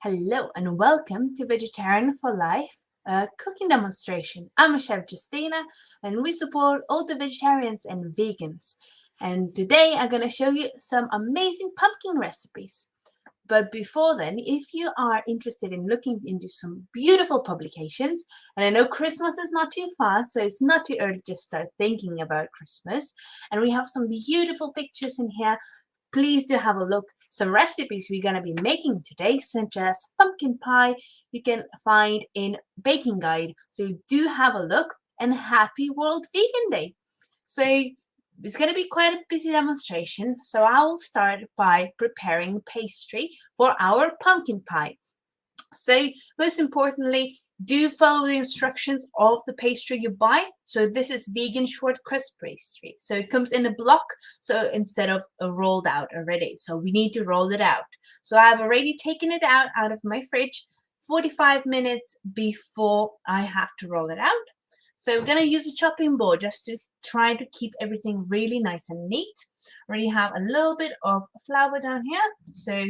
Hello and welcome to Vegetarian for Life, a cooking demonstration. I'm Chef Justina and we support all the vegetarians and vegans. And today I'm going to show you some amazing pumpkin recipes. But before then, if you are interested in looking into some beautiful publications, and I know Christmas is not too far, so it's not too early to start thinking about Christmas. And we have some beautiful pictures in here. Please do have a look. Some recipes we're going to be making today, such as pumpkin pie, you can find in Baking Guide. So do have a look, and happy World Vegan Day. So it's going to be quite a busy demonstration. So I will start by preparing pastry for our pumpkin pie. So most importantly, do follow the instructions of the pastry you buy. So this is vegan short crust pastry. So it comes in a block, so instead of rolled out already. So we need to roll it out. So I've already taken it out of my fridge 45 minutes before I have to roll it out. So we're going to use a chopping board just to try to keep everything really nice and neat. Already have a little bit of flour down here. So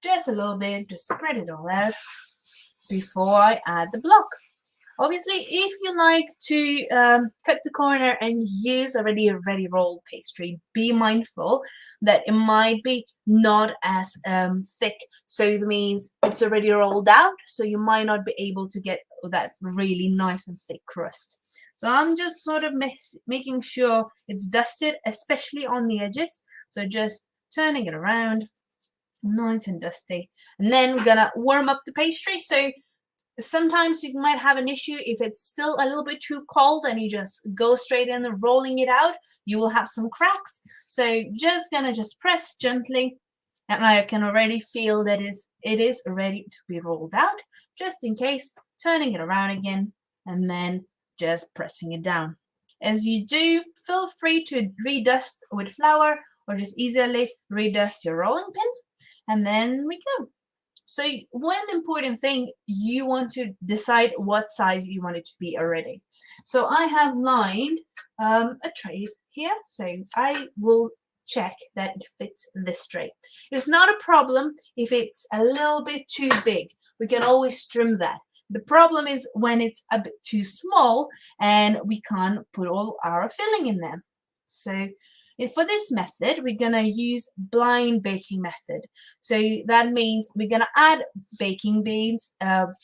just a little bit to spread it all out before I add the block. Obviously, if you like to cut the corner and use already a ready rolled pastry, be mindful that it might be not as thick. So that means it's already rolled out, so you might not be able to get that really nice and thick crust. So I'm just sort of making sure it's dusted, especially on the edges. So just turning it around, nice and dusty. And then we're gonna warm up the pastry. So sometimes you might have an issue if it's still a little bit too cold and you just go straight in and rolling it out, you will have some cracks. So just gonna press gently, and I can already feel that it is ready to be rolled out. Just in case, turning it around again and then just pressing it down. As you do, feel free to redust with flour or just easily redust your rolling pin, and then we go. So one important thing, you want to decide what size you want it to be already. So I have lined a tray here, so I will check that it fits this tray. It's not a problem if it's a little bit too big. We can always trim that. The problem is when it's a bit too small and we can't put all our filling in there. So for this method, we're going to use blind baking method. So that means we're going to add baking beans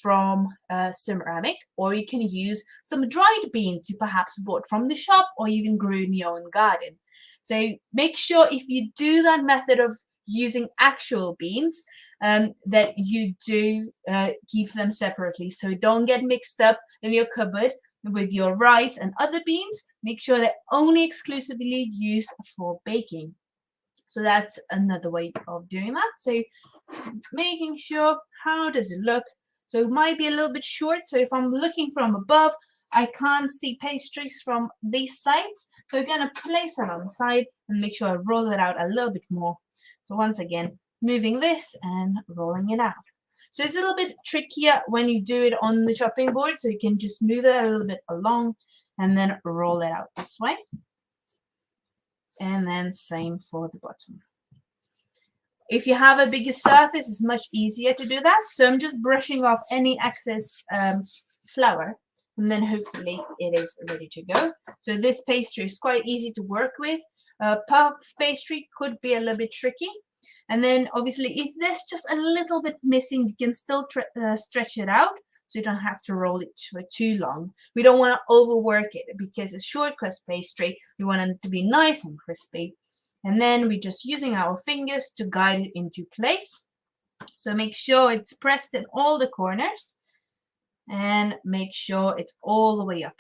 from ceramic, or you can use some dried beans you perhaps bought from the shop or even grew in your own garden. So make sure if you do that method of using actual beans, that you do keep them separately. So don't get mixed up in your cupboard with your rice and other beans. Make sure they're only exclusively used for baking. So that's another way of doing that. So making sure, how does it look? So it might be a little bit short. So if I'm looking from above, I can't see pastries from these sides. So I'm going to place that on the side and make sure I roll it out a little bit more. So once again, moving this and rolling it out. So it's a little bit trickier when you do it on the chopping board. So you can just move it a little bit along and then roll it out this way. And then same for the bottom. If you have a bigger surface, it's much easier to do that. So I'm just brushing off any excess flour, and then hopefully it is ready to go. So this pastry is quite easy to work with. Puff pastry could be a little bit tricky. And then obviously if there's just a little bit missing, you can still stretch it out, so you don't have to roll it for too long. We don't want to overwork it because it's short crust pastry. We want it to be nice and crispy. And then we're just using our fingers to guide it into place. So make sure it's pressed in all the corners and make sure it's all the way up.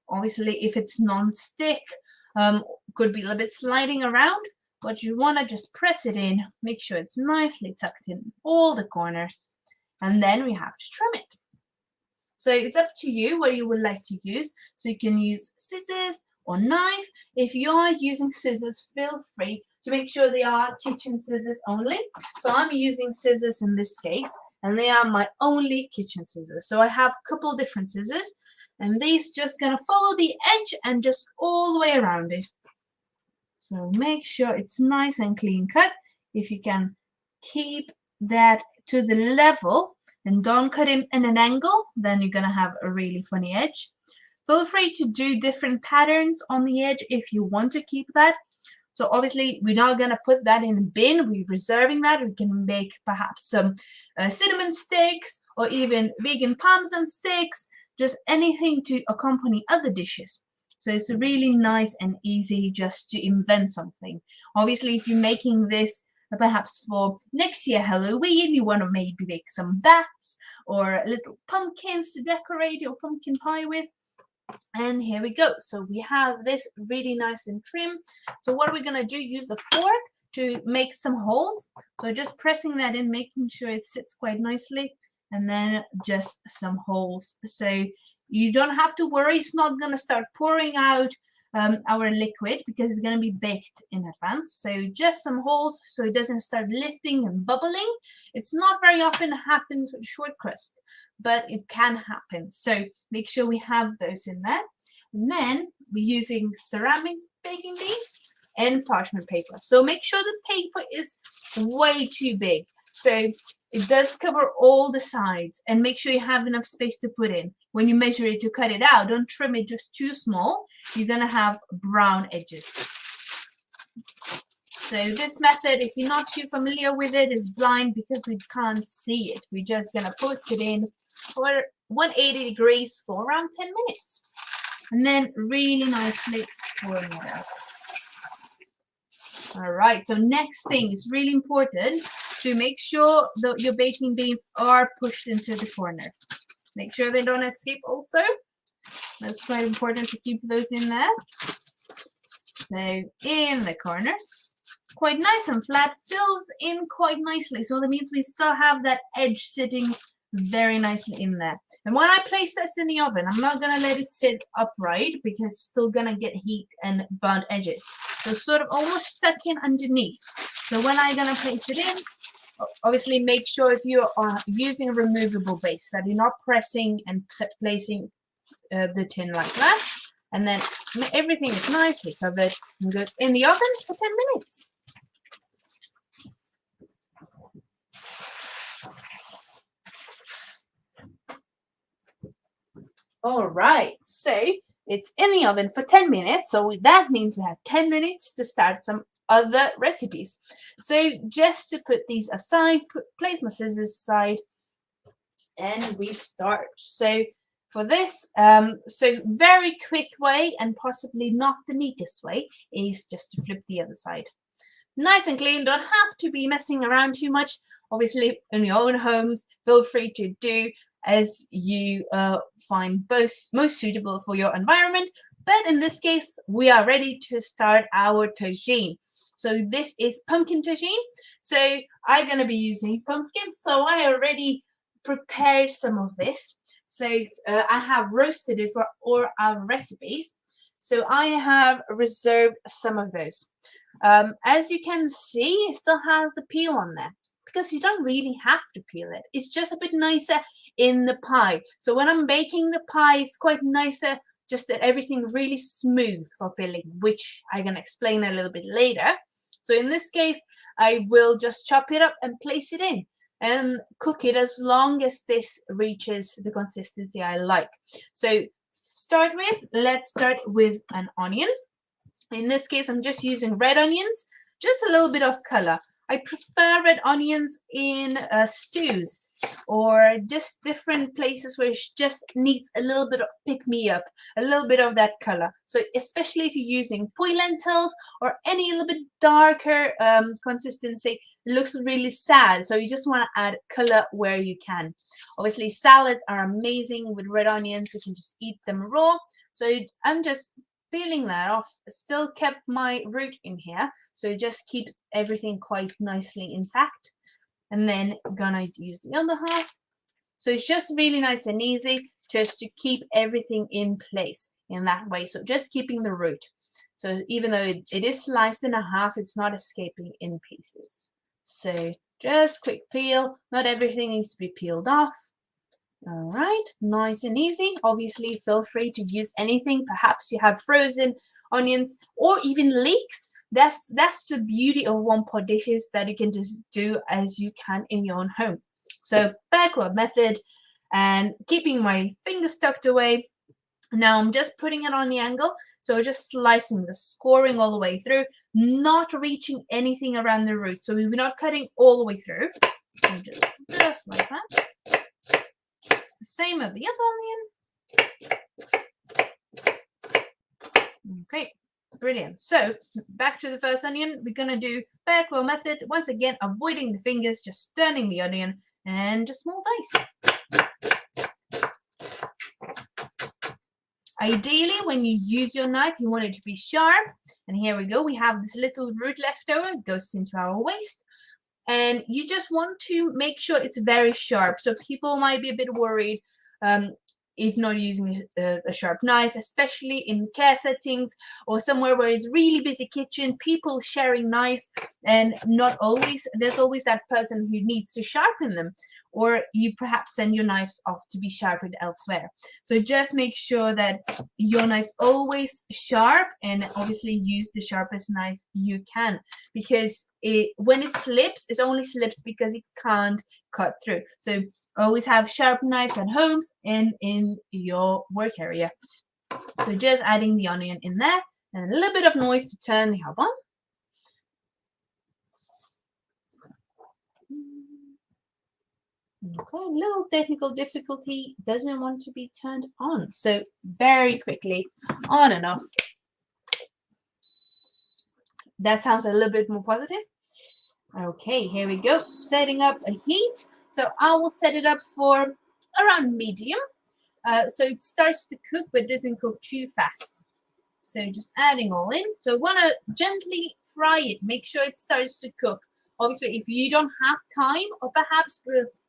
Obviously, if it's non-stick, could be a little bit sliding around, but you want to just press it in, make sure it's nicely tucked in all the corners, and then we have to trim it. So it's up to you what you would like to use. So you can use scissors or knife. If you are using scissors, feel free to make sure they are kitchen scissors only. So I'm using scissors in this case, and they are my only kitchen scissors. So I have a couple different scissors, and these just gonna follow the edge and just all the way around it. So make sure it's nice and clean cut. If you can keep that to the level and don't cut it in an angle, then you're gonna have a really funny edge. Feel free to do different patterns on the edge if you want to keep that. So obviously we're not gonna put that in a bin, we're reserving that. We can make perhaps some cinnamon sticks or even vegan parmesan sticks, just anything to accompany other dishes. So it's really nice and easy just to invent something. Obviously, if you're making this perhaps for next year Halloween, you want to maybe make some bats or little pumpkins to decorate your pumpkin pie with. And here we go. So we have this really nice and trim. So what are we gonna do? Use a fork to make some holes. So just pressing that in, making sure it sits quite nicely, and then just some holes. So you don't have to worry, it's not gonna start pouring out our liquid because it's gonna be baked in advance. So just some holes so it doesn't start lifting and bubbling. It's not very often happens with short crust, but it can happen. So make sure we have those in there. And then we're using ceramic baking beads and parchment paper. So make sure the paper is way too big. So it does cover all the sides, and make sure you have enough space to put in. When you measure it to cut it out, don't trim it just too small. You're gonna have brown edges. So this method, if you're not too familiar with it, is blind because we can't see it. We're just gonna put it in for 180 degrees for around 10 minutes. And then really nicely pouring it out. All right, so next thing is really important to make sure that your baking beans are pushed into the corner. Make sure they don't escape also. That's quite important to keep those in there. So in the corners, quite nice and flat, fills in quite nicely. So that means we still have that edge sitting very nicely in there. And when I place this in the oven, I'm not gonna let it sit upright because it's still gonna get heat and burnt edges. So sort of almost stuck in underneath. So when I'm gonna place it in, obviously make sure if you are using a removable base that you're not pressing and placing the tin like that. And then everything is nicely covered and goes in the oven for 10 minutes. All right, so it's in the oven for 10 minutes. So that means we have 10 minutes to start some other recipes. So just to put these aside, place my scissors aside, and we start. So for this, so very quick way and possibly not the neatest way is just to flip the other side. Nice and clean, don't have to be messing around too much. Obviously, in your own homes, feel free to do as you find most suitable for your environment. But in this case, we are ready to start our tagine. So this is pumpkin tagine. So I'm going to be using pumpkin. So I already prepared some of this. So I have roasted it for all our recipes. So I have reserved some of those. As you can see, it still has the peel on there because you don't really have to peel it. It's just a bit nicer in the pie. So when I'm baking the pie, it's quite nicer, just that everything really smooth for filling, which I'm going to explain a little bit later. So in this case, I will just chop it up and place it in and cook it as long as this reaches the consistency I like. So let's start with an onion. In this case, I'm just using red onions, just a little bit of color. I prefer red onions in stews or just different places where it just needs a little bit of pick-me-up, a little bit of that color. So especially if you're using poi lentils or any little bit darker consistency, it looks really sad. So you just want to add color where you can. Obviously, salads are amazing with red onions. You can just eat them raw. So I'm just peeling that off. Still kept my root in here, so it just keeps everything quite nicely intact. And then gonna use the other half. So it's just really nice and easy just to keep everything in place in that way. So just keeping the root. So even though it is sliced in half, it's not escaping in pieces. So just quick peel. Not everything needs to be peeled off. All right, nice and easy. Obviously, feel free to use anything. Perhaps you have frozen onions or even leeks. That's the beauty of one pot dishes, that you can just do as you can in your own home. So backward method, and keeping my fingers tucked away. Now I'm just putting it on the angle, so just slicing the scoring all the way through, not reaching anything around the root. So we're not cutting all the way through. So just like that. Same with the other onion. Okay, brilliant. So back to the first onion, we're gonna do backward method. Once again, avoiding the fingers, just turning the onion and just small dice. Ideally, when you use your knife, you want it to be sharp. And here we go. We have this little root left over. It goes into our waste. And you just want to make sure it's very sharp. So people might be a bit worried if not using a sharp knife, especially in care settings or somewhere where it's really busy kitchen, people sharing knives, and not always, there's always that person who needs to sharpen them, or you perhaps send your knives off to be sharpened elsewhere. So just make sure that your knife's always sharp, and obviously use the sharpest knife you can, because when it slips, it only slips because it can't cut through. So always have sharp knives at home and in your work area. So just adding the onion in there, and a little bit of noise to turn the hob on. Okay, little technical difficulty, doesn't want to be turned on. So very quickly, on and off. That sounds a little bit more positive. Okay, here we go. Setting up a heat. So I will set it up for around medium. So it starts to cook, but doesn't cook too fast. So just adding all in. So want to gently fry it. Make sure it starts to cook. Obviously, if you don't have time, or perhaps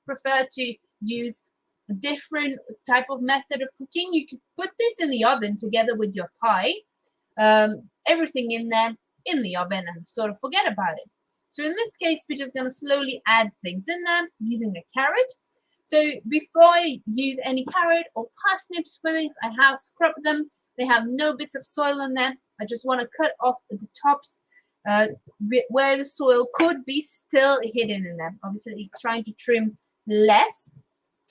prefer to use a different type of method of cooking, you could put this in the oven together with your pie. Everything in there in the oven, and sort of forget about it. So in this case, we're just going to slowly add things in there using a carrot. So before I use any carrot or parsnips for this, I have scrubbed them. They have no bits of soil in them. I just want to cut off the tops where the soil could be still hidden in them. Obviously, trying to trim less.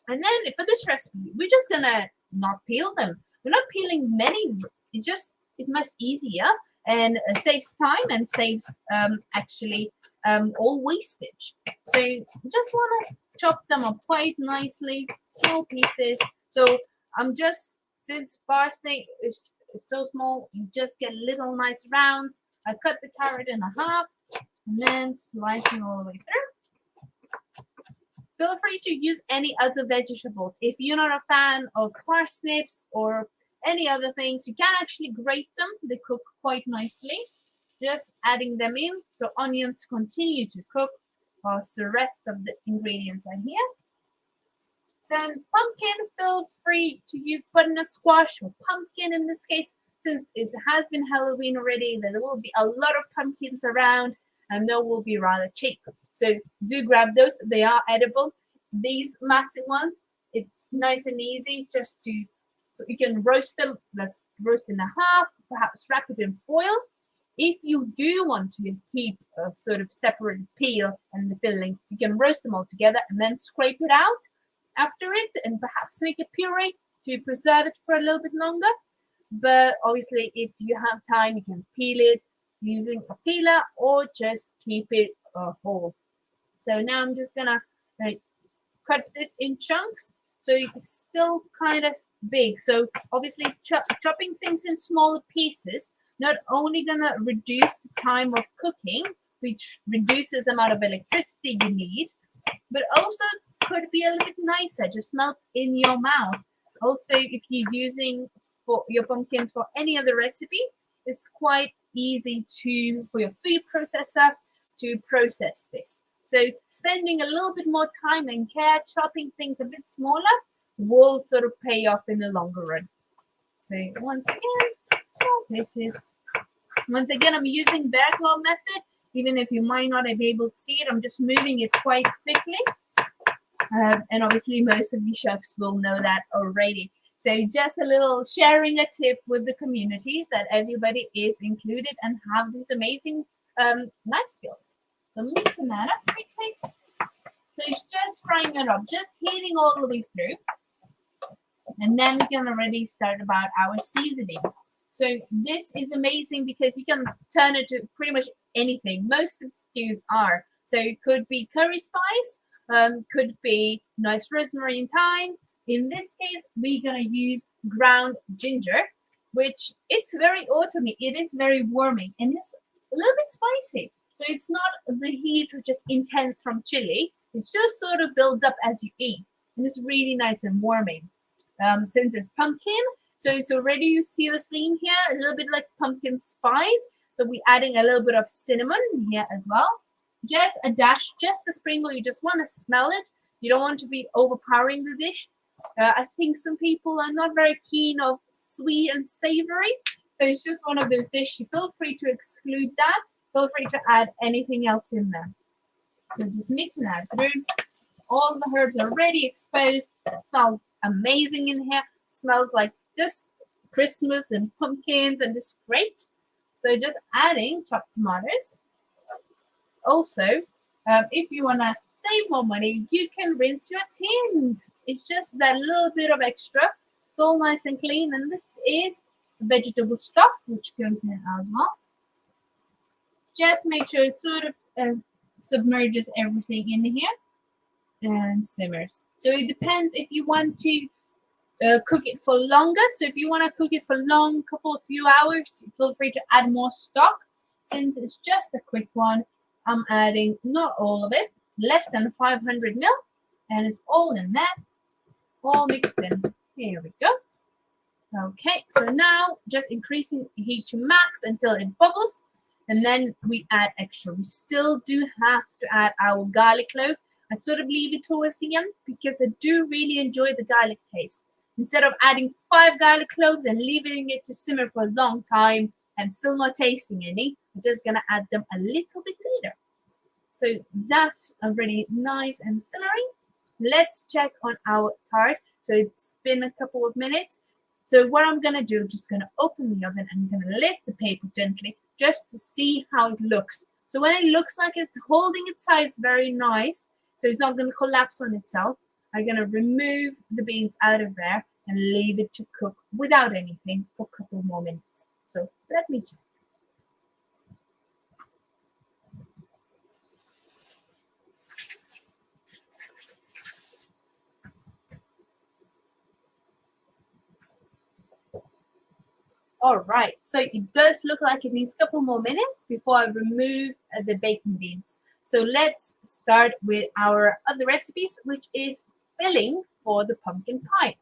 And then for this recipe, we're just going to not peel them. We're not peeling many. It's much easier, and saves time and saves actually all wastage. So just want to chop them up quite nicely, small pieces. So I'm just, since parsnip is so small, you just get little nice rounds. I cut the carrot in half and then slicing all the way through. Feel free to use any other vegetables. If you're not a fan of parsnips or any other things, you can actually grate them. They cook quite nicely. Just adding them in, so onions continue to cook whilst the rest of the ingredients are here. So pumpkin, feel free to use butternut squash or pumpkin in this case. Since it has been Halloween already, there will be a lot of pumpkins around, and they will be rather cheap. So do grab those. They are edible. These massive ones, it's nice and easy just to, so you can roast them. Let's roast in half, perhaps wrap it in foil. If you do want to keep a sort of separate peel and the filling, you can roast them all together and then scrape it out after it, and perhaps make a puree to preserve it for a little bit longer. But obviously, if you have time, you can peel it using a peeler or just keep it whole. So now I'm just gonna cut this in chunks, so it's still kind of big. So obviously, chopping things in smaller pieces not only gonna reduce the time of cooking, which reduces the amount of electricity you need, but also could be a little bit nicer, just melts in your mouth. Also, if you're using for your pumpkins for any other recipe, it's quite easy for your food processor to process this. So spending a little bit more time and care chopping things a bit smaller will sort of pay off in the longer run. So once again, small pieces. Once again, I'm using backward method. Even if you might not be able to see it, I'm just moving it quite quickly. And obviously most of you chefs will know that already. So just a little sharing a tip with the community that everybody is included and have these amazing knife skills. So mixing that up quickly. So it's just frying it up, just heating all the way through. And then we can already start about our seasoning. So this is amazing because you can turn it to pretty much anything. Most of the stews are. So it could be curry spice, could be nice rosemary and thyme. In this case, we're gonna use ground ginger, which it's very autumny. It is very warming and it's a little bit spicy. So it's not the heat which is intense from chili. It just sort of builds up as you eat, and it's really nice and warming. Since it's pumpkin, so it's already, you see the theme here, a little bit like pumpkin spice. So we're adding a little bit of cinnamon here as well. Just a dash, just a sprinkle. You just want to smell it. You don't want to be overpowering the dish. I think some people are not very keen of sweet and savory. So it's just one of those dishes. Feel free to exclude that. Feel free to add anything else in there. So just mixing that through. All the herbs are already exposed. It smells amazing in here. It smells like just Christmas and pumpkins and just great. So just adding chopped tomatoes. Also, if you want to save more money, you can rinse your tins. It's just that little bit of extra. It's all nice and clean. And this is vegetable stock, which goes in as well. Just make sure it sort of submerges everything in here and simmers. So it depends if you want to cook it for longer. So if you want to cook it for long, few hours, feel free to add more stock. Since it's just a quick one, I'm adding not all of it, less than 500 ml, and it's all in there, all mixed in. Here we go. Okay, so now just increasing the heat to max until it bubbles, and then we add extra. We still do have to add our garlic clove. I sort of leave it towards the end because I do really enjoy the garlic taste. Instead of adding 5 garlic cloves and leaving it to simmer for a long time and still not tasting any, I'm just gonna add them a little bit later. So that's already nice and simmering. Let's check on our tart. So it's been a couple of minutes. So what I'm gonna do, just gonna open the oven and I'm gonna lift the paper gently just to see how it looks. So when it looks like it's holding its size very nice, so it's not gonna collapse on itself, I'm gonna remove the beans out of there and leave it to cook without anything for a couple more minutes. So let me check. All right, so it does look like it needs a couple more minutes before I remove the baking beans. So let's start with our other recipes, which is filling for the pumpkin pie.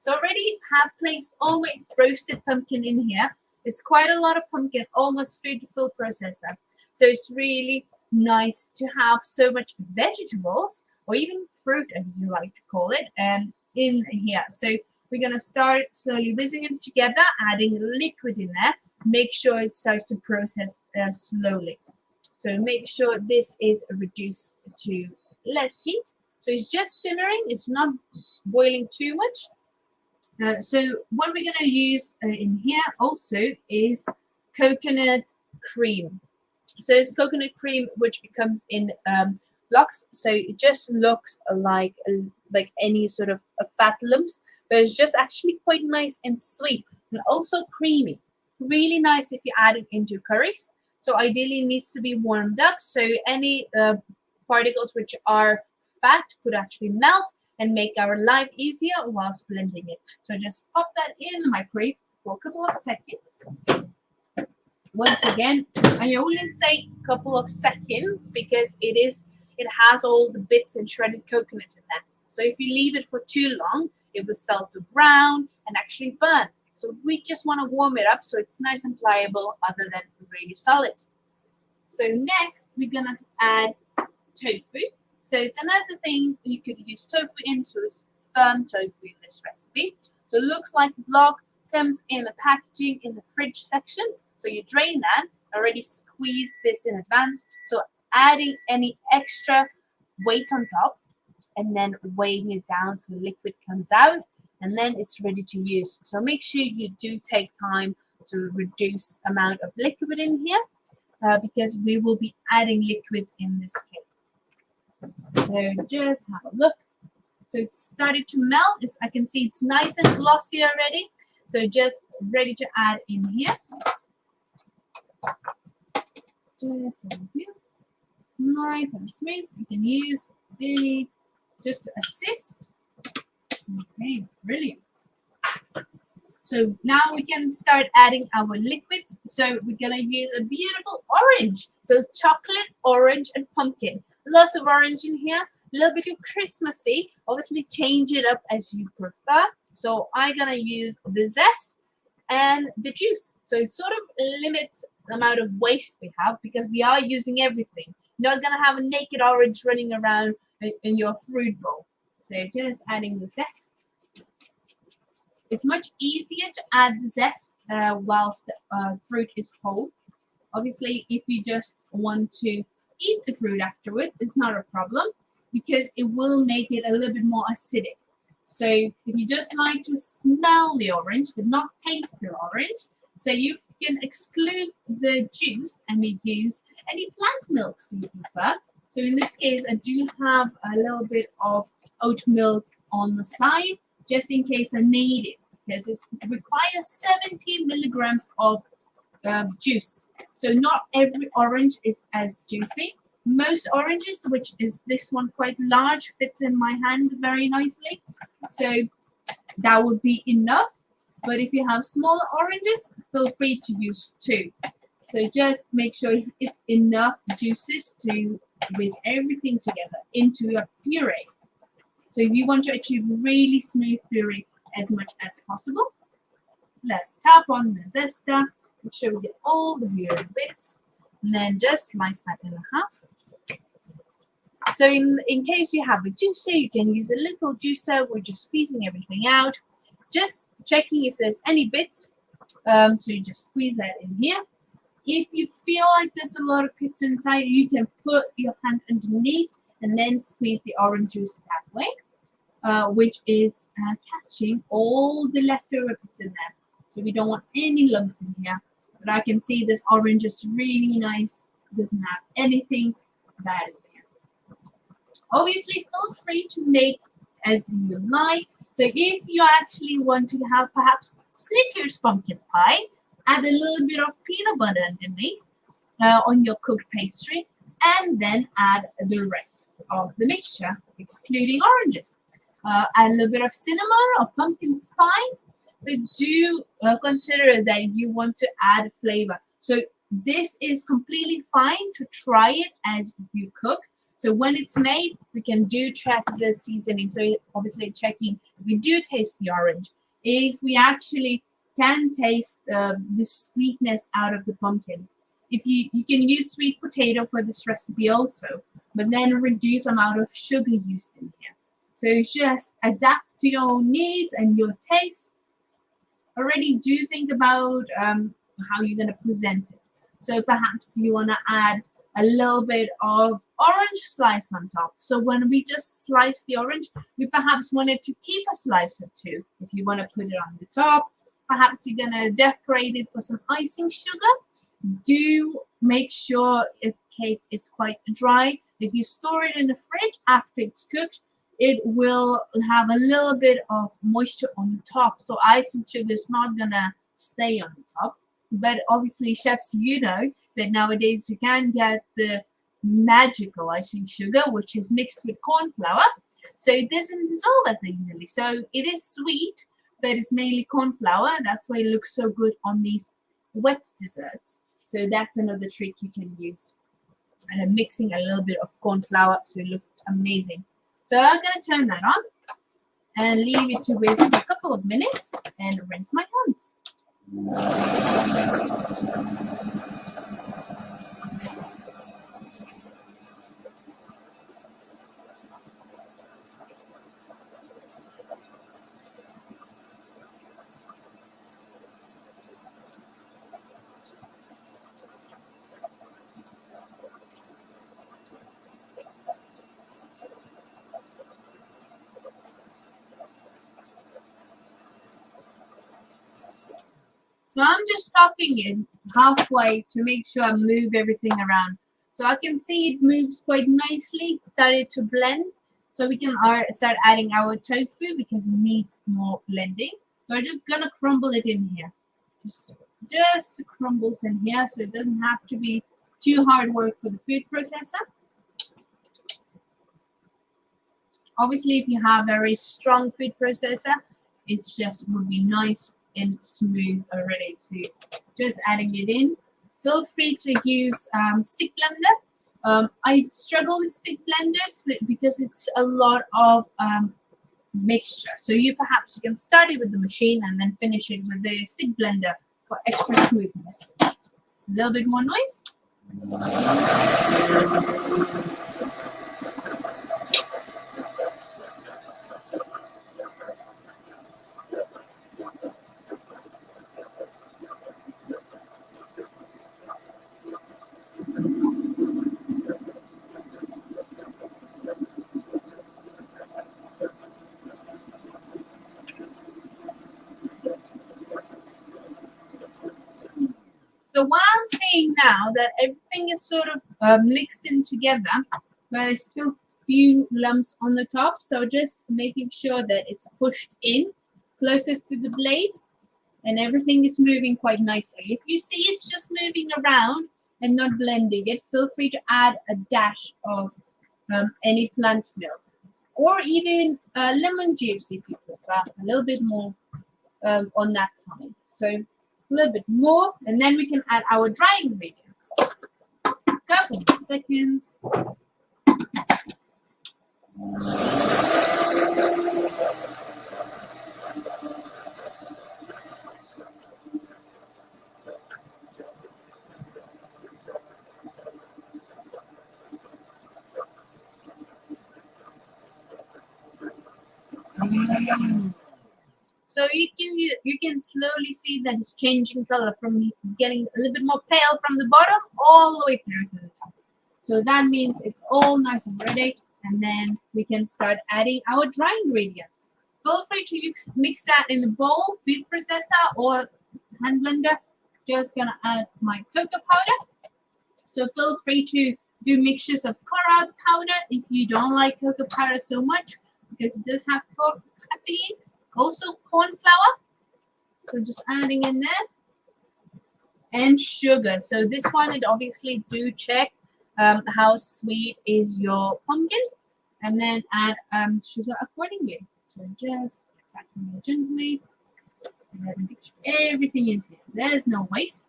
So already have placed all my roasted pumpkin in here. It's quite a lot of pumpkin, almost food to full processor. So it's really nice to have so much vegetables or even fruit, as you like to call it, in here. So we're going to start slowly whizzing it together, adding liquid in there. Make sure it starts to process slowly. So make sure this is reduced to less heat. So it's just simmering. It's not boiling too much. So what we're going to use in here also is coconut cream. So it's coconut cream, which comes in blocks. So it just looks like any sort of fat lumps, but it's just actually quite nice and sweet and also creamy. Really nice if you add it into curries. So ideally it needs to be warmed up. So any particles which are fat could actually melt and make our life easier whilst blending it. So just pop that in the microwave for a couple of seconds. Once again, I only say a couple of seconds because it has all the bits and shredded coconut in there. So if you leave it for too long, it will start to brown and actually burn. So we just want to warm it up so it's nice and pliable other than really solid. So next, we're going to add tofu. So it's another thing you could use tofu in, so it's firm tofu in this recipe. So it looks like a block, comes in the packaging in the fridge section. So you drain that, already squeeze this in advance. So adding any extra weight on top and then weighing it down so the liquid comes out and then it's ready to use. So make sure you do take time to reduce amount of liquid in here because we will be adding liquids in this cake. So just have a look. So it's started to melt. I can see it's nice and glossy already. So just ready to add in here. Just in here. Nice and smooth. You can use any just to assist. Okay, brilliant. So now we can start adding our liquids. So we're gonna use a beautiful orange. So chocolate, orange, and pumpkin. Lots of orange in here. A little bit of Christmassy. Obviously change it up as you prefer. So I'm gonna use the zest and the juice. So it sort of limits the amount of waste we have because we are using everything. You're not gonna have a naked orange running around in your fruit bowl. So just adding the zest. It's much easier to add the zest whilst the fruit is whole. Obviously, if you just want to eat the fruit afterwards, it's not a problem because it will make it a little bit more acidic. So if you just like to smell the orange but not taste the orange, so you can exclude the juice and use any plant milks you prefer. So in this case, I do have a little bit of oat milk on the side just in case I need it because it requires 70 milligrams of juice. So not every orange is as juicy. Most oranges, which is this one quite large, fits in my hand very nicely. So that would be enough. But if you have smaller oranges, feel free to use 2. So just make sure it's enough juices to whisk everything together into a puree. So if you want to achieve really smooth puree as much as possible, let's tap on the zesta. Make sure we get all the weird bits. And then just slice that in half. So in case you have a juicer, you can use a little juicer. We're just squeezing everything out. Just checking if there's any bits. So you just squeeze that in here. If you feel like there's a lot of bits inside, you can put your hand underneath and then squeeze the orange juice that way, which is catching all the leftover bits in there. So we don't want any lumps in here. But I can see this orange is really nice. It doesn't have anything bad in there. Obviously, feel free to make as you like. So if you actually want to have perhaps Snickers pumpkin pie, add a little bit of peanut butter underneath on your cooked pastry, and then add the rest of the mixture, excluding oranges. Add a little bit of cinnamon or pumpkin spice, but do consider that you want to add flavor. So this is completely fine to try it as you cook. So when it's made, we can check the seasoning. So obviously checking if we do taste the orange, if we actually can taste the sweetness out of the pumpkin. If you can use sweet potato for this recipe also, but then reduce amount of sugar used in here. So just adapt to your own needs and your taste. Already do think about how you're going to present it. So perhaps you want to add a little bit of orange slice on top. So when we just slice the orange, we perhaps wanted to keep a slice or 2. If you want to put it on the top, perhaps you're going to decorate it with some icing sugar. Do make sure the cake is quite dry. If you store it in the fridge after it's cooked, it will have a little bit of moisture on the top. So icing sugar is not going to stay on the top. But obviously, chefs, you know that nowadays you can get the magical icing sugar, which is mixed with corn flour. So it doesn't dissolve as easily. So it is sweet, but it's mainly corn flour. That's why it looks so good on these wet desserts. So that's another trick you can use. And I'm mixing a little bit of corn flour so it looks amazing. So I'm going to turn that on and leave it to whisk for a couple of minutes and rinse my hands. So I'm just stopping it halfway to make sure I move everything around. So I can see it moves quite nicely. It started to blend. So we can start adding our tofu because it needs more blending. So I'm just gonna crumble it in here. Just crumbles in here, so it doesn't have to be too hard work for the food processor. Obviously, if you have a very strong food processor, it just would be nice and smooth already. So just adding it in. Feel free to use stick blender. I struggle with stick blenders because it's a lot of mixture. So you can start it with the machine and then finish it with the stick blender for extra smoothness. A little bit more noise. So what I'm seeing now that everything is sort of mixed in together, but there's still few lumps on the top. So just making sure that it's pushed in closest to the blade and everything is moving quite nicely. If you see it's just moving around and not blending it, feel free to add a dash of any plant milk or even lemon juice if you prefer, a little bit more on that side. So a little bit more, and then we can add our dry ingredients. Couple more seconds. So you can slowly see that it's changing color from getting a little bit more pale from the bottom all the way through to the top. So that means it's all nice and ready, and then we can start adding our dry ingredients. Feel free to mix that in the bowl, food processor, or hand blender. Just gonna add my cocoa powder. So feel free to do mixtures of cocoa powder if you don't like cocoa powder so much because it does have caffeine. Also corn flour. So just adding in there. And sugar. So this one, it obviously do check how sweet is your pumpkin, and then add sugar accordingly. So just attacking it gently, and then make sure everything is here. There's no waste.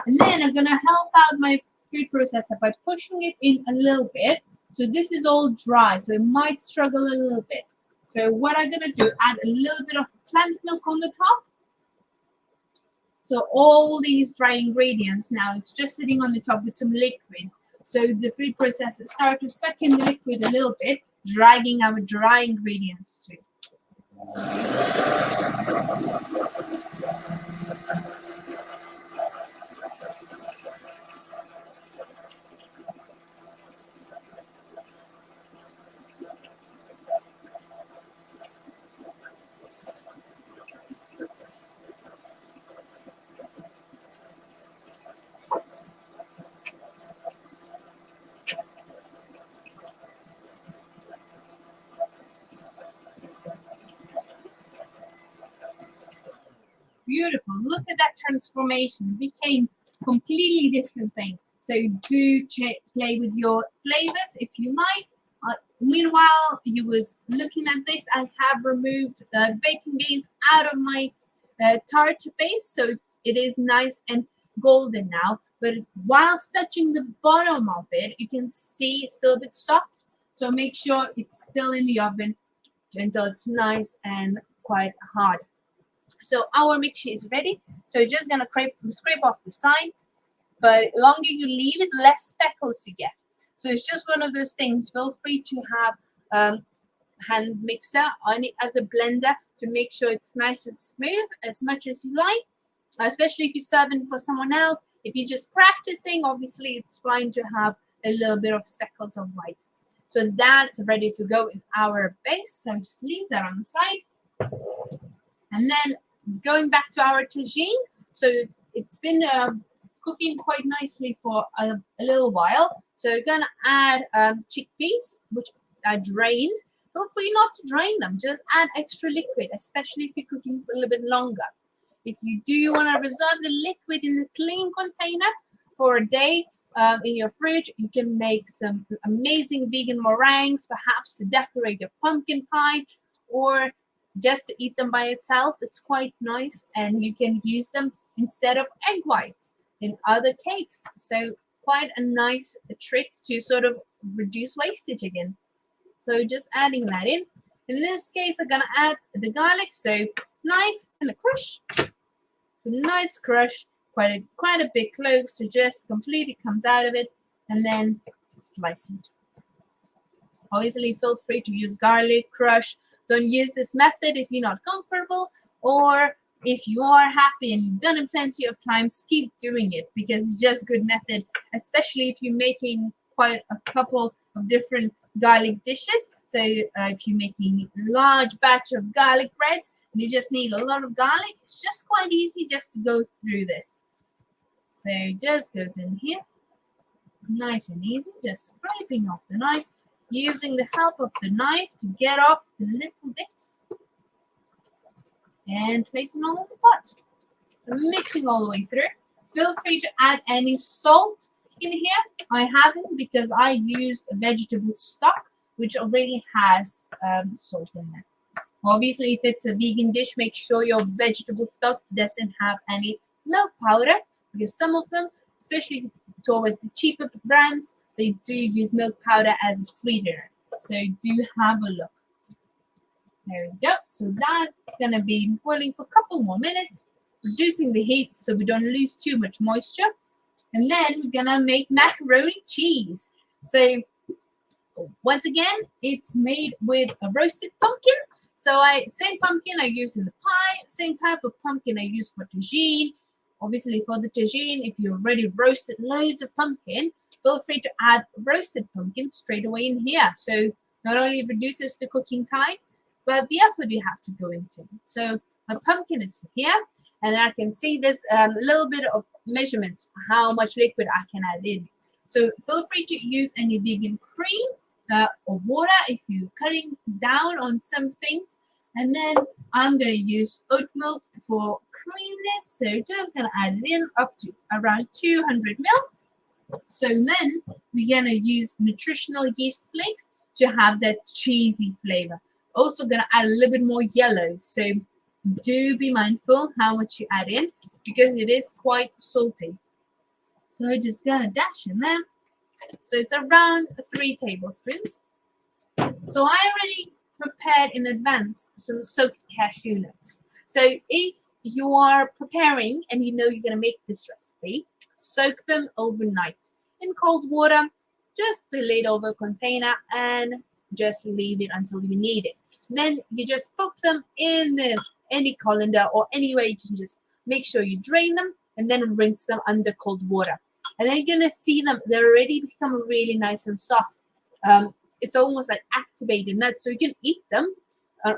And then I'm gonna help out my food processor by pushing it in a little bit. So this is all dry, so it might struggle a little bit. So what I'm gonna do, add a little bit of plant milk on the top. So all these dry ingredients now, it's just sitting on the top with some liquid. So the food processor start to suck in the liquid a little bit, dragging our dry ingredients too. Beautiful. Look at that transformation. It became completely different thing. So do play with your flavors if you like. Meanwhile, you was looking at this, I have removed the baking beans out of my tart base. So it is nice and golden now. But whilst touching the bottom of it, you can see it's still a bit soft. So make sure it's still in the oven until it's nice and quite hard. So our mixture is ready. So you're just gonna scrape off the sides, but the longer you leave it, less speckles you get. So it's just one of those things. Feel free to have hand mixer or any other blender to make sure it's nice and smooth as much as you like, especially if you're serving for someone else. If you're just practicing, obviously it's fine to have a little bit of speckles of white. So that's ready to go in our base. So just leave that on the side. And then going back to our tagine, So it's been cooking quite nicely for a little while. So we're gonna add chickpeas, which I drained. Feel free not to drain them, just add extra liquid, especially if you're cooking for a little bit longer. If you do want to reserve the liquid in a clean container for a day in your fridge, you can make some amazing vegan meringues, perhaps to decorate your pumpkin pie, or just to eat them by itself. It's quite nice, and you can use them instead of egg whites in other cakes. So quite a nice trick to sort of reduce wastage again. So just adding that in. In this case, I'm gonna add the garlic. So knife and a crush, a nice crush, quite a big clove. So just completely comes out of it, and then slice it. Obviously, feel free to use garlic crush. Don't use this method if you're not comfortable, or if you are happy and you've done it plenty of times, keep doing it because it's just a good method, especially if you're making quite a couple of different garlic dishes. So if you're making a large batch of garlic breads and you just need a lot of garlic, it's just quite easy just to go through this. So just goes in here, nice and easy, just scraping off the knife, using the help of the knife to get off the little bits and placing all in the pot. So mixing all the way through. Feel free to add any salt in here. I haven't because I used a vegetable stock which already has salt in it. Obviously, if it's a vegan dish, make sure your vegetable stock doesn't have any milk powder, because some of them, especially towards the cheaper brands, they do use milk powder as a sweetener. So do have a look. There we go. So that's going to be boiling for a couple more minutes, reducing the heat so we don't lose too much moisture. And then we're going to make macaroni cheese. So once again, it's made with a roasted pumpkin. So same pumpkin I use in the pie, same type of pumpkin I use for tagine. Obviously for the tagine, if you already roasted loads of pumpkin, feel free to add roasted pumpkin straight away in here. So not only reduces the cooking time, but the effort you have to go into. So my pumpkin is here, and I can see there's a little bit of measurements, how much liquid I can add in. So feel free to use any vegan cream or water if you're cutting down on some things. And then I'm going to use oat milk for creaminess. So just going to add it in up to around 200 ml. So then we're going to use nutritional yeast flakes to have that cheesy flavor. Also going to add a little bit more yellow. So do be mindful how much you add in because it is quite salty. So I'm just going to dash in there. So it's around 3 tablespoons. So I already prepared in advance some soaked cashew nuts. So if you are preparing and you know you're going to make this recipe, soak them overnight in cold water. Just lay it over a container and just leave it until you need it. Then you just pop them in any colander or anywhere. You can just make sure you drain them and then rinse them under cold water. And then you're going to see them, they're already become really nice and soft. It's almost like activated nuts. So you can eat them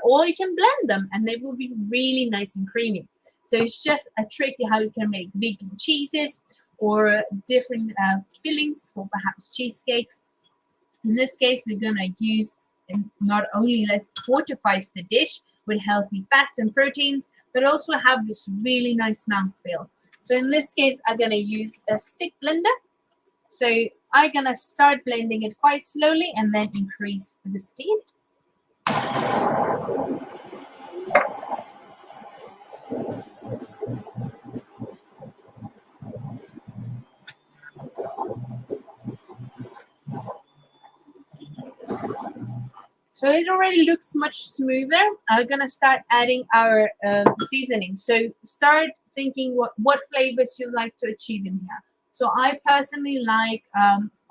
or you can blend them and they will be really nice and creamy. So it's just a trick how you can make vegan cheeses or different fillings for perhaps cheesecakes. In this case, we're going to use not only let's fortifies the dish with healthy fats and proteins, but also have this really nice mouthfeel. So in this case, I'm going to use a stick blender. So I'm going to start blending it quite slowly and then increase the speed. So it already looks much smoother. I'm going to start adding our seasoning. So start thinking what flavors you like to achieve in here. So I personally like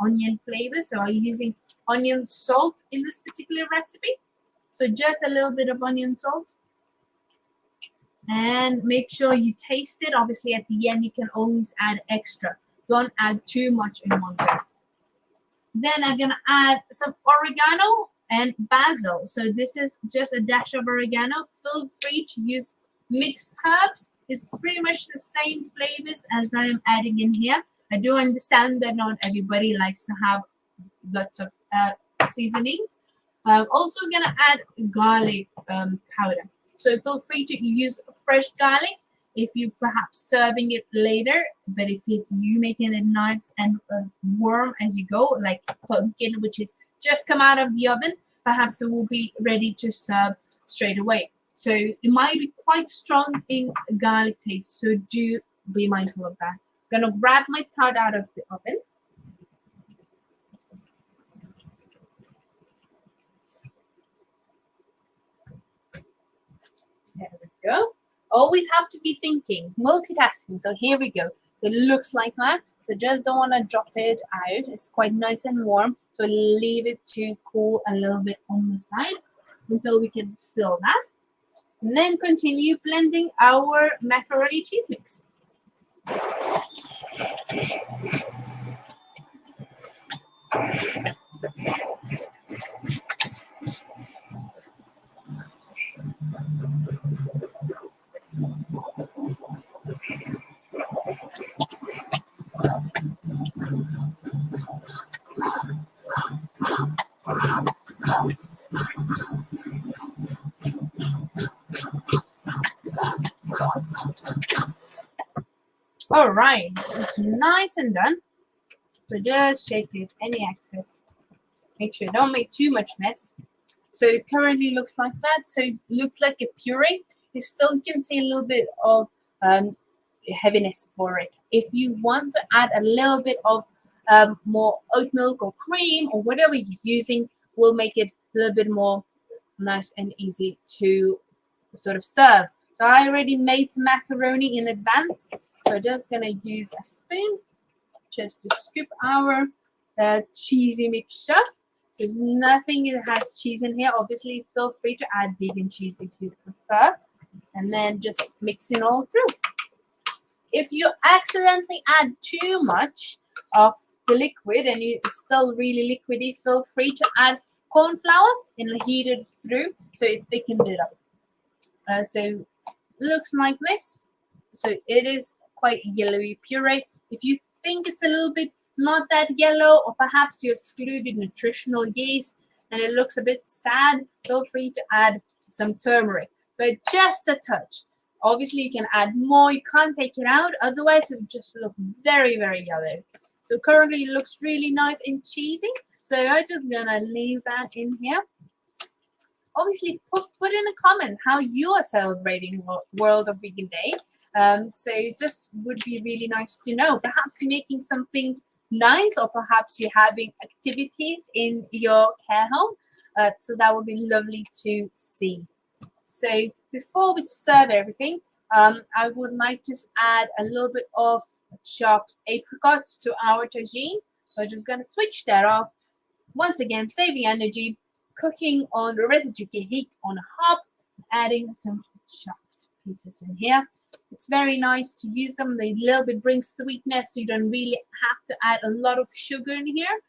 onion flavors. So I'm using onion salt in this particular recipe. So just a little bit of onion salt. And make sure you taste it. Obviously at the end you can always add extra. Don't add too much in one go. Then I'm going to add some oregano and basil. So this is just a dash of oregano. Feel free to use mixed herbs It's pretty much the same flavors as I'm adding in here. I do understand that not everybody likes to have lots of seasonings. I'm also gonna add garlic powder. So feel free to use fresh garlic if you perhaps serving it later. But if you making it nice and warm as you go, like pumpkin, which is just come out of the oven, perhaps it will be ready to serve straight away. So it might be quite strong in garlic taste. So do be mindful of that. I'm gonna grab my tart out of the oven. There we go. Always have to be thinking, multitasking. So here we go. It looks like that. So just don't want to drop it out. It's quite nice and warm. So leave it to cool a little bit on the side until we can fill that. And then continue blending our macaroni cheese mix. All right, it's nice and done. So just shake it, any excess. Make sure don't make too much mess. So it currently looks like that. So it looks like a puree. You still can see a little bit of heaviness for it. If you want to add a little bit of more oat milk or cream or whatever you're using, will make it a little bit more nice and easy to sort of serve. So I already made some macaroni in advance. So I'm just gonna use a spoon just to scoop our cheesy mixture. So there's nothing that has cheese in here. Obviously, feel free to add vegan cheese if you prefer. And then just mix it all through. If you accidentally add too much of the liquid and it's still really liquidy, feel free to add corn flour and heat it through so it thickens it up. So looks like this. So it is quite yellowy puree. If you think it's a little bit not that yellow, or perhaps you excluded nutritional yeast and it looks a bit sad, feel free to add some turmeric, but just a touch. Obviously, you can add more. You can't take it out, otherwise it would just look very, very yellow. So currently it looks really nice and cheesy. So I'm just gonna leave that in here. Obviously, put in the comments how you are celebrating World of Vegan Day. So it just would be really nice to know. Perhaps you're making something nice, or perhaps you're having activities in your care home. So that would be lovely to see. So before we serve everything, I would like to add a little bit of chopped apricots to our tagine. We're just going to switch that off. Once again, saving energy, cooking on the residue heat on a hob, adding some chopped pieces in here. It's very nice to use them. They a little bit bring sweetness, so you don't really have to add a lot of sugar in here.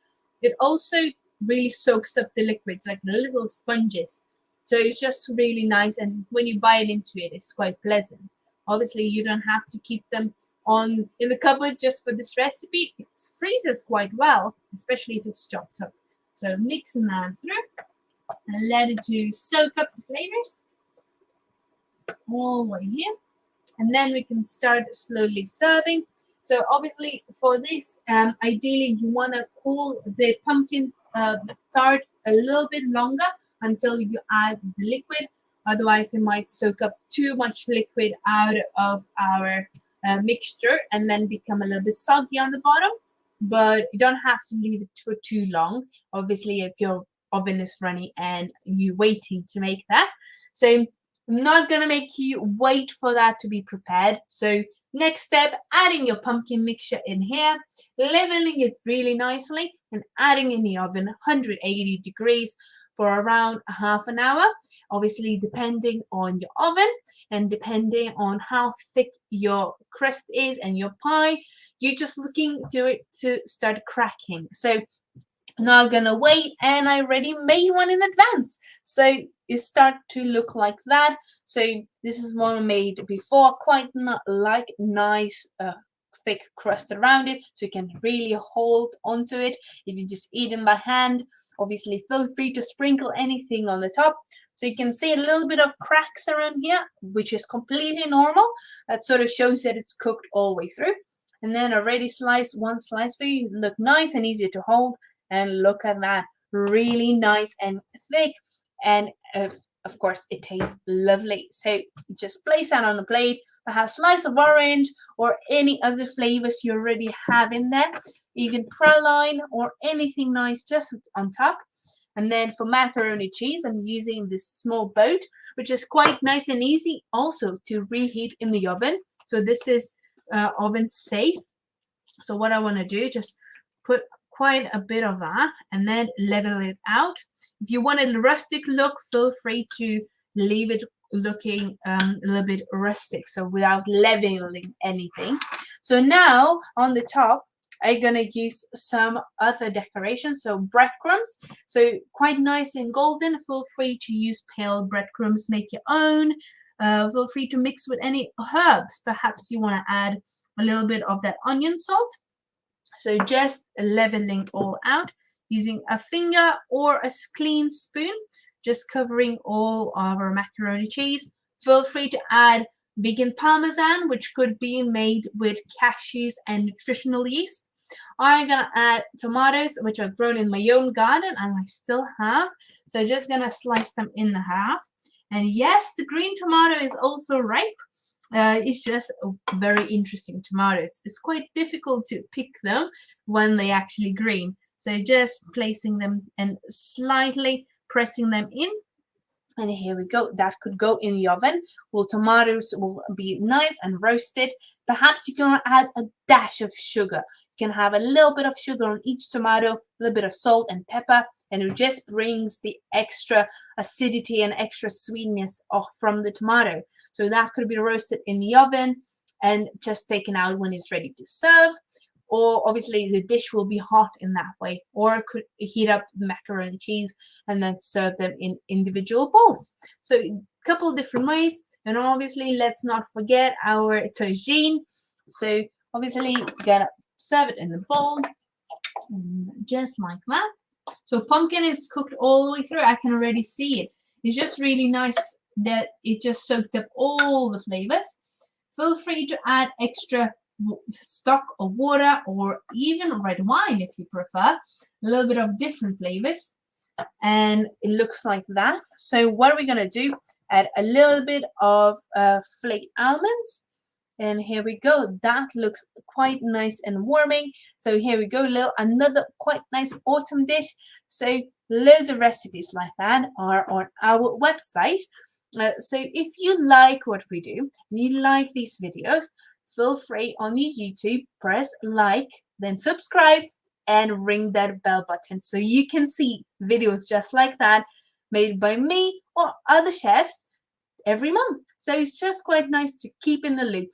It also really soaks up the liquids like little sponges. So it's just really nice, and when you bite into it, it's quite pleasant. Obviously, you don't have to keep them on in the cupboard just for this recipe. It freezes quite well, especially if it's chopped up. So mixing that through and let it to soak up the flavors all the way here. And then we can start slowly serving. So obviously for this, ideally you want to cool the pumpkin tart a little bit longer until you add the liquid. Otherwise it might soak up too much liquid out of our mixture and then become a little bit soggy on the bottom. But you don't have to leave it for too long. Obviously if your oven is running and you're waiting to make that. So I'm not going to make you wait for that to be prepared. So next step, adding your pumpkin mixture in here, leveling it really nicely and adding in the oven 180 degrees for around half an hour. Obviously, depending on your oven and depending on how thick your crust is and your pie, you're just looking to it to start cracking. So I'm not going to wait, and I already made one in advance. So it start to look like that. So this is one made before, quite like nice thick crust around it, so you can really hold onto it if you just eat them by hand. Obviously feel free to sprinkle anything on the top. So you can see a little bit of cracks around here, which is completely normal. That sort of shows that it's cooked all the way through. And then already sliced one slice for you, look nice and easy to hold. And look at that, really nice and thick. And of course it tastes lovely. So just place that on the plate, perhaps slice of orange or any other flavors you already have in there, even praline or anything nice just on top. And then for macaroni cheese, I'm using this small boat, which is quite nice and easy also to reheat in the oven. So this is oven safe. So what I want to do, just put quite a bit of that and then level it out. If you want a rustic look, feel free to leave it looking a little bit rustic, so without leveling anything. So now on the top, I'm gonna use some other decorations, so breadcrumbs. So quite nice and golden. Feel free to use pale breadcrumbs, make your own. Feel free to mix with any herbs. Perhaps you want to add a little bit of that onion salt. So just leveling all out using a finger or a clean spoon, just covering all of our macaroni cheese. Feel free to add vegan parmesan, which could be made with cashews and nutritional yeast. I'm gonna add tomatoes, which are grown in my own garden and I still have. So just gonna slice them in half. And yes, the green tomato is also ripe. It's just very interesting tomatoes. It's quite difficult to pick them when they actually green. So just placing them and slightly pressing them in. And here we go. That could go in the oven. Well, tomatoes will be nice and roasted. Perhaps you can add a dash of sugar. You can have a little bit of sugar on each tomato, a little bit of salt and pepper, and it just brings the extra acidity and extra sweetness off from the tomato. So that could be roasted in the oven and just taken out when it's ready to serve. Or obviously the dish will be hot in that way, or could heat up the macaroni cheese and then serve them in individual bowls. So a couple of different ways. And obviously let's not forget our tagine. So obviously you're gonna serve it in the bowl just like that. So pumpkin is cooked all the way through. I can already see it. It's just really nice that it just soaked up all the flavors. Feel free to add extra stock or water or even red wine if you prefer. A little bit of different flavors. And it looks like that. So what are we going to do? Add a little bit of flaked almonds. And here we go. That looks quite nice and warming. So here we go. Another quite nice autumn dish. So loads of recipes like that are on our website. So if you like what we do, and you like these videos, feel free on your YouTube, press like, then subscribe, and ring that bell button so you can see videos just like that made by me or other chefs every month. So it's just quite nice to keep in the loop.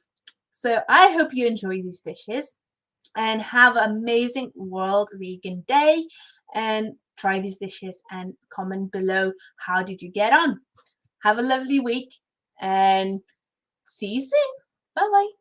So I hope you enjoy these dishes and have an amazing World Vegan Day, and try these dishes and comment below how did you get on. Have a lovely week and see you soon. Bye bye.